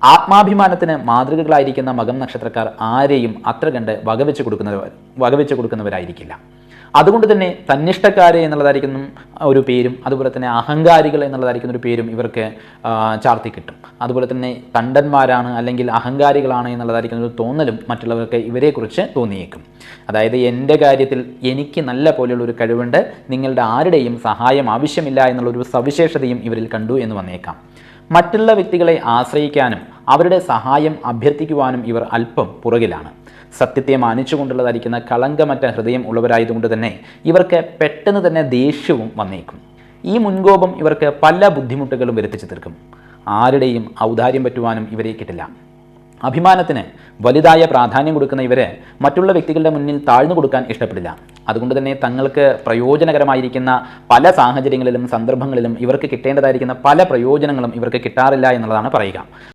ആത്മാഭിമാനത്തിന് മാതൃകകളായിരിക്കുന്ന മകം നക്ഷത്രക്കാർ ആരെയും അത്ര കണ്ട് വകവെച്ച് കൊടുക്കുന്നവരായിരിക്കില്ല. അതുകൊണ്ട് തന്നെ തന്നിഷ്ടക്കാരെ എന്നുള്ളതായിരിക്കുന്ന ഒരു പേരും അതുപോലെ തന്നെ അഹങ്കാരികൾ എന്നുള്ളതായിരിക്കുന്ന ഒരു പേരും ഇവർക്ക് ചാർത്തി കിട്ടും. അതുപോലെ തന്നെ തണ്ടന്മാരാണ് അല്ലെങ്കിൽ അഹങ്കാരികളാണ് എന്നുള്ളതായിരിക്കുന്ന ഒരു തോന്നലും മറ്റുള്ളവർക്ക് ഇവരെക്കുറിച്ച് തോന്നിയേക്കും. അതായത് എൻ്റെ കാര്യത്തിൽ എനിക്ക് നല്ല പോലെയുള്ള ഒരു കഴിവുണ്ട്, നിങ്ങളുടെ ആരുടെയും സഹായം ആവശ്യമില്ല എന്നുള്ളൊരു സവിശേഷതയും ഇവരിൽ കണ്ടു എന്ന് വന്നേക്കാം. മറ്റുള്ള വ്യക്തികളെ ആശ്രയിക്കാനും അവരുടെ സഹായം അഭ്യർത്ഥിക്കുവാനും ഇവർ അല്പം പുറകിലാണ്. സത്യത്തെ മാനിച്ചുകൊണ്ടുള്ളതായിരിക്കുന്ന കളങ്കമറ്റ ഹൃദയം ഉള്ളവരായതുകൊണ്ട് തന്നെ ഇവർക്ക് പെട്ടെന്ന് തന്നെ ദേഷ്യവും വന്നേക്കും. ഈ മുൻകോപം ഇവർക്ക് പല ബുദ്ധിമുട്ടുകളും വരുത്തിച്ചു തീർക്കും. ആരുടെയും ഔദാര്യം പറ്റുവാനും ഇവരെ കിട്ടില്ല. അഭിമാനത്തിന് വലുതായ പ്രാധാന്യം കൊടുക്കുന്ന ഇവർ മറ്റുള്ള വ്യക്തികളുടെ മുന്നിൽ താഴ്ന്നു കൊടുക്കാൻ ഇഷ്ടപ്പെടില്ല. അതുകൊണ്ട് തന്നെ തങ്ങൾക്ക് പ്രയോജനകരമായിരിക്കുന്ന പല സാഹചര്യങ്ങളിലും സന്ദർഭങ്ങളിലും ഇവർക്ക് കിട്ടേണ്ടതായിരിക്കുന്ന പല പ്രയോജനങ്ങളും ഇവർക്ക് കിട്ടാറില്ല എന്നുള്ളതാണ് പറയുക.